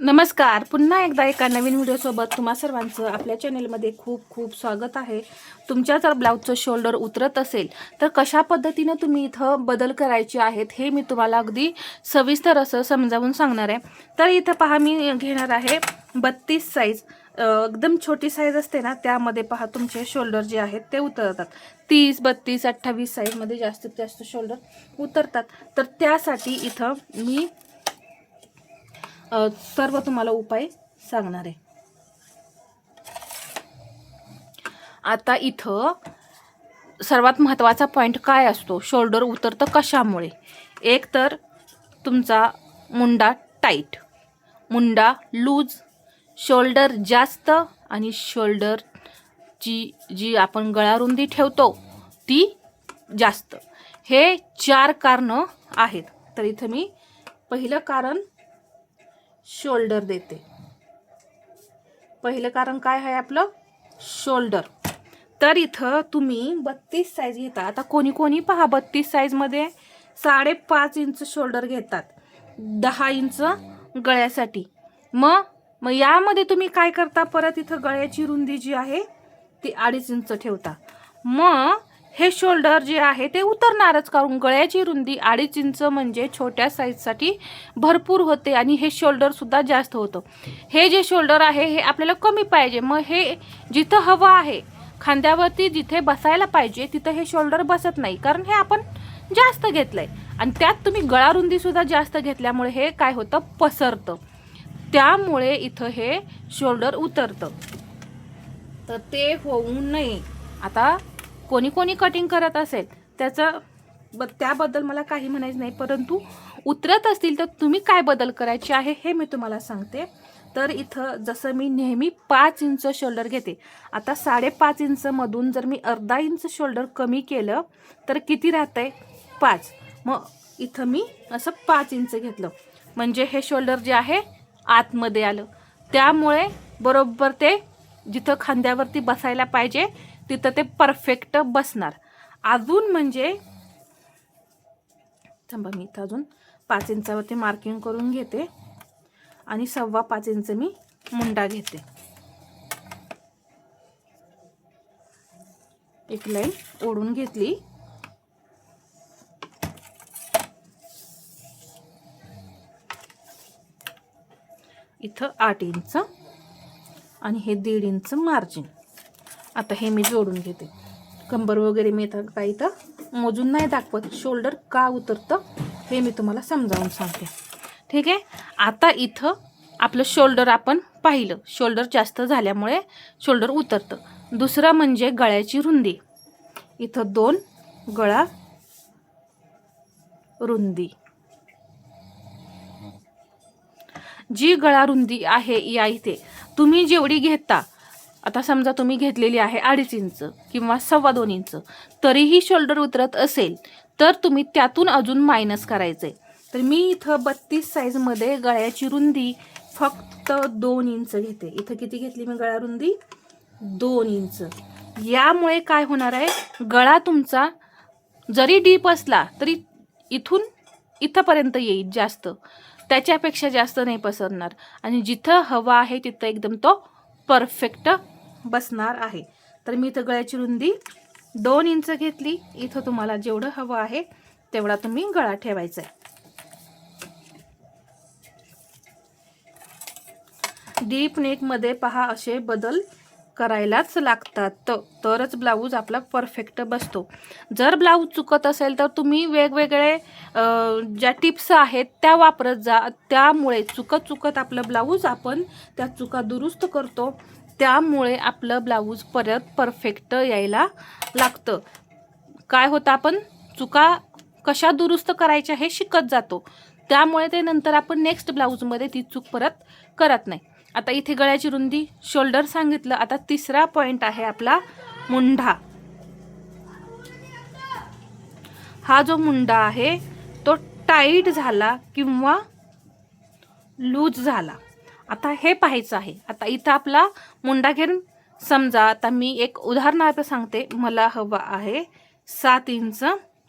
नमस्कार, पुन्हा एकदा एका नवीन व्हिडिओसोबत तुम्हा सर्वांचं आपल्या चॅनेलमध्ये खूप खूप स्वागत आहे. तुमच्या जर ब्लाऊजचं शोल्डर उतरत असेल तर कशा पद्धतीनं तुम्ही इथं बदल करायचे आहेत हे मी तुम्हाला अगदी सविस्तर असं समजावून सांगणार आहे. तर इथं पहा, मी घेणार आहे 32 साईज. एकदम छोटी साईज असते ना, त्यामध्ये पहा तुमचे शोल्डर जे आहेत ते उतरतात. 30, 32, 28 साईजमध्ये जास्तीत जास्त शोल्डर उतरतात. तर त्यासाठी इथं मी सर्व तुम्हाला उपाय सांगणार आहे. आता इथं सर्वात महत्त्वाचा पॉईंट काय असतो, शोल्डर उतरतं कशामुळे. एक तर तुमचा मुंडा टाईट, मुंडा लूज, शोल्डर जास्त आणि शोल्डरची जी आपण गळारुंदी ठेवतो ती जास्त. हे 4 कारणं आहेत. तर इथं मी पहिलं कारण शोल्डर देते. पहिलं कारण काय आहे आपलं, शोल्डर. तर इथं तुम्ही 32 साईज घेता. आता कोणी कोणी पहा 32 साईजमध्ये 5.5 इंच शोल्डर घेतात, 10 इंच गळ्यासाठी. मग यामध्ये तुम्ही काय करता, परत इथं गळ्याची रुंदी जी आहे ती 2.5 इंच ठेवता. मग हे शोल्डर जे आहे ते उतरणारच, कारण गळ्याची रुंदी 2.5 इंच म्हणजे छोट्या साईजसाठी भरपूर होते आणि हे शोल्डर सुद्धा जास्त होतं. हे जे शोल्डर आहे हे आपल्याला कमी पाहिजे. मग हे जिथं हवं आहे, खांद्यावरती जिथे बसायला पाहिजे तिथं हे शोल्डर बसत नाही, कारण हे आपण जास्त घेतलंय. आणि त्यात तुम्ही गळारुंदी सुद्धा जास्त घेतल्यामुळे हे काय होतं, पसरतं. त्यामुळे इथं हे शोल्डर उतरतं. तर ते होऊ नये. आता कोणी कोणी कटिंग करत असेल त्याबद्दल मला काही म्हणायचं नाही, परंतु उतरत असतील तर तुम्ही काय बदल करायचे आहे हे मी तुम्हाला सांगते. तर इथं जसं मी नेहमी 5 इंच शोल्डर घेते. आता 5.5 इंचमधून जर मी अर्धा इंच शोल्डर कमी केलं तर किती राहतंय, 5. मग इथं मी असं 5 इंच घेतलं म्हणजे हे शोल्डर जे आहे आतमध्ये आलं. त्यामुळे बरोबर ते जिथं खांद्यावरती बसायला पाहिजे तिथं ते परफेक्ट बसणार. अजून म्हणजे थांबा, मी इथं अजून 5 इंचावरती मार्किंग करून घेते आणि 5.25 इंच मी मुंडा घेते. एक लाईन ओढून घेतली. इथं 8 इंच आणि हे 1.5 इंच मार्जिन. आता हे मी जोडून घेते. कंबर वगैरे मी इथं काही इथं मोजून नाही दाखवत, शोल्डर का उतरतं हे मी तुम्हाला समजावून सांगते. ठीक आहे. आता इथं आपलं शोल्डर आपण पाहिलं, शोल्डर जास्त झाल्यामुळे शोल्डर उतरतं. दुसरं म्हणजे गळ्याची रुंदी. इथं 2 गळा रुंदी, जी गळा रुंदी आहे या इथे तुम्ही जेवढी घेता, आता समजा तुम्ही घेतलेली आहे 2.5 इंच किंवा 2.25 इंच, तरीही शोल्डर उतरत असेल तर तुम्ही त्यातून अजून मायनस करायचंय. तर मी इथं 32 साईजमध्ये गळ्याची रुंदी फक्त 2 इंच घेते. इथं किती घेतली मी गळा रुंदी, 2 इंच. यामुळे काय होणार आहे, गळा तुमचा जरी डीप असला तरी इथून इथंपर्यंत येईल, जास्त त्याच्यापेक्षा जास्त नाही पसरणार आणि जिथं हवा आहे तिथं एकदम तो परफेक्ट बसणार आहे. तर मी इथं गळ्याची रुंदी 2 इंच घेतली. इथं तुम्हाला जेवढं हवं आहे तेवढा तुम्ही गळा ठेवायचा आहे. डीप नेकमध्ये पहा असे बदल करायलाच लागतात, तरच ब्लाऊज आपला परफेक्ट बसतो. जर ब्लाऊज चुकत असेल तर तुम्ही वेगवेगळे ज्या टिप्स आहेत त्या वापरत जा. त्यामुळे चुकत आपलं ब्लाऊज आपण त्या चुका दुरुस्त करतो. त्यामुळे आपलं ब्लाऊज परत परफेक्ट यायला लागतं. काय होतं, आपण चुका कशा दुरुस्त करायच्या हे शिकत जातो. त्यामुळे ते नंतर आपण नेक्स्ट ब्लाऊजमध्ये ती चूक परत करत नाही. आता इथे गळ्याची रुंदी, शोल्डर सांगितलं. आता तिसरा पॉइंट आहे आपला मुंडा. हा जो मुंडा आहे तो टाईट झाला किंवा लूज झाला, आता हे पाहायचं आहे. आता इथं आपला मुंडा घेऊन समजा, आता मी एक उदाहरणार्थ सांगते. मला हवा आहे 7 इंच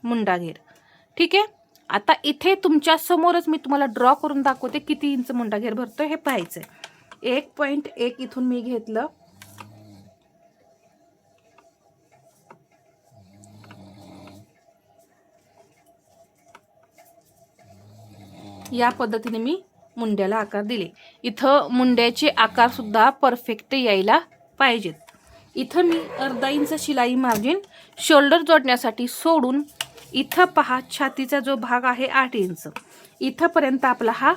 मुंडा घेर. ठीक आहे. आता इथे तुमच्या समोरच मी तुम्हाला ड्रॉ करून दाखवते किती इंच मुंडा घेर भरतोय हे पाहायचंय. 1.1 इथून मी घेतलं. या पद्धतीने मी मुंड्याला आकार दिले. इथं मुंड्याचे आकार सुद्धा परफेक्ट यायला पाहिजेत. इथं मी अर्धा इंच शिलाई मार्जिन शोल्डर जोडण्यासाठी सोडून इथं पहा छातीचा जो भाग आहे 8 इंच इथंपर्यंत आपला हा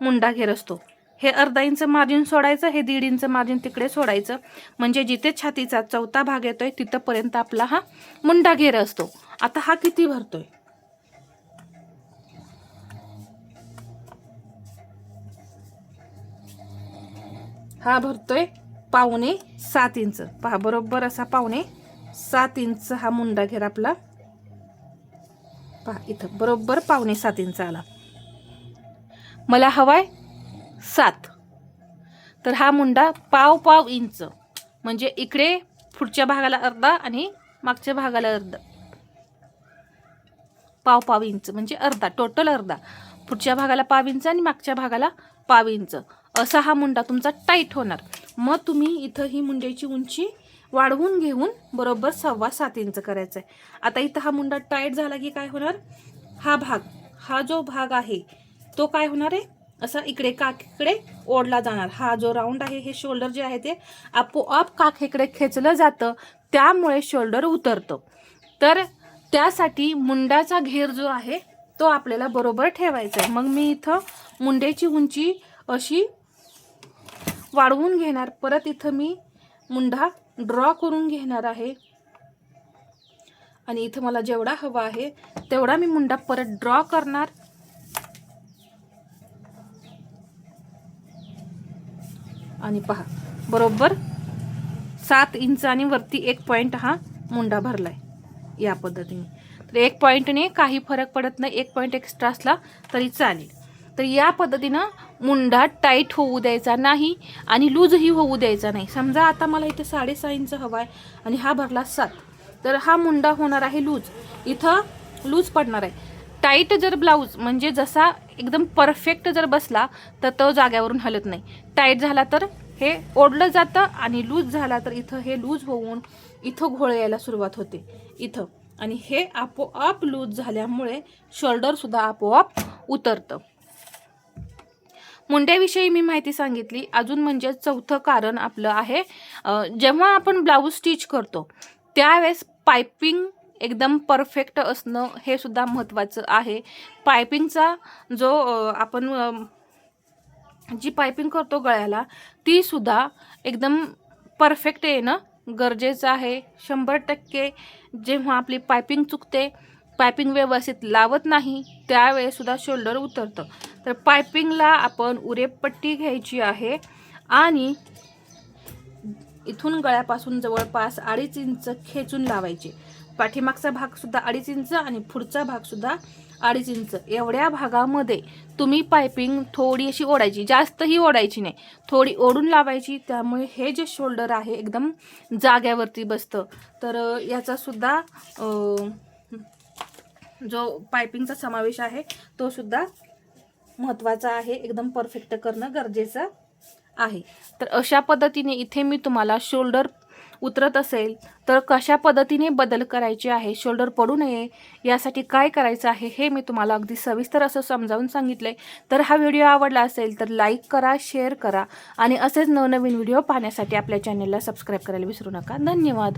मुंडा घेर असतो. हे अर्धा इंच मार्जिन सोडायचं, हे 1.5 इंच मार्जिन तिकडे सोडायचं, म्हणजे जिथे छातीचा चौथा भाग येतोय तिथंपर्यंत आपला हा मुंडा घेर असतो. आता हा किती भरतोय? हा भरतोय 5.25 इंच. पहा बरोबर असा 5.25 इंच हा मुंडा घेर आपला. पहा इथं बरोबर 5.25 इंच आला. मला हवाय 7, तर हा मुंडा 5.5 इंच, म्हणजे इकडे पुढच्या भागाला अर्धा आणि मागच्या भागाला अर्धा. 5.5 इंच म्हणजे अर्धा, टोटल अर्धा. पुढच्या भागाला 5 इंच आणि मागच्या भागाला 5 इंच असा हा मुंडा तुमचा टाईट होणार. मग तुम्ही इथं ही मुंड्याची उंची वाढवून घेऊन बरोबर 6.25 इंच करायचं आहे. आता इथं हा मुंडा टाईट झाला की काय होणार? हा जो भाग आहे तो काय होणार आहे? असा इकडे काखेकडे ओढला जाणार. हा जो राऊंड आहे हे शोल्डर जे आहे ते आपोआप काखेकडे खेचलं जातं, त्यामुळे शोल्डर उतरतं. तर त्यासाठी मुंडाचा घेर जो आहे तो आपल्याला बरोबर ठेवायचा आहे. मग मी इथं मुंड्याची उंची अशी वाढवून घेणार. परत इथं मी मुंडा ड्रॉ करून घेणार आहे आणि इथं मला जेवढा हवा आहे तेवढा मी मुंडा परत ड्रॉ करणार. आणि पहा बरोबर 7 इंच आणि वरती 1 पॉइंट हा मुंडा भरलाय या पद्धतीने. तर 1 पॉइंटने काही फरक पडत नाही, 1 पॉइंट एक्स्ट्रा असला तरी चालेल. तर या पद्धतीनं मुंडा टाईट होऊ द्यायचा नाही आणि लूजही होऊ द्यायचा नाही. समजा आता मला इथे 6.5 इंच हवा आहे आणि हा भरला 7, तर हा मुंडा होणार आहे लूज. इथं लूज पडणार आहे. टाईट जर ब्लाऊज म्हणजे जसा एकदम परफेक्ट जर बसला तर तो जाग्यावरून हलत नाही. टाईट झाला तर हे ओढलं जातं आणि लूज झाला तर इथं हे लूज होऊन इथं घोळ यायला सुरुवात होते इथं, आणि हे आपोआप लूज झाल्यामुळे शोल्डर सुद्धा आपोआप उतरतं. मुंड्याविषयी मी माहिती सांगितली. अजून म्हणजे चौथं कारण आपलं आहे, जेव्हा आपण ब्लाऊज स्टिच करतो त्यावेळेस पायपिंग एकदम परफेक्ट असणं हे सुद्धा महत्त्वाचं आहे. पायपिंगचा जो आपण जी पायपिंग करतो गळ्याला ती सुद्धा एकदम परफेक्ट येणं गरजेचं आहे. 100% जेव्हा आपली पायपिंग चुकते, पायपिंग व्यवस्थित लावत नाही त्यावेळेस सुद्धा शोल्डर उतरतं. तर पायपिंगला आपण उरेपट्टी घ्यायची आहे आणि इथून गळ्यापासून जवळपास 2.5 इंच खेचून लावायचे. पाठीमागचा भाग सुद्धा 2.5 इंच आणि पुढचा भाग सुद्धा 2.5 इंच. एवढ्या भागामध्ये तुम्ही पायपिंग थोडी अशी ओढायची, जास्तही ओढायची नाही, थोडी ओढून लावायची. त्यामुळे हे जे शोल्डर आहे एकदम जाग्यावरती बसतं. तर याचा सुद्धा जो पायपिंगचा समावेश आहे तो सुद्धा महत्त्वाचा आहे. एकदम परफेक्ट करणं गरजेचं आहे. तर अशा पद्धतीने इथे मी तुम्हाला शोल्डर उतरत असेल तर कशा पद्धतीने बदल करायचे आहे, शोल्डर पडू नये यासाठी काय करायचं आहे हे मी तुम्हाला अगदी सविस्तर असं समजावून सांगितलंय. तर हा व्हिडिओ आवडला असेल तर लाईक करा, शेअर करा आणि असेच नवनवीन व्हिडिओ पाहण्यासाठी आपल्या चॅनलला सबस्क्राईब करायला विसरू नका. धन्यवाद.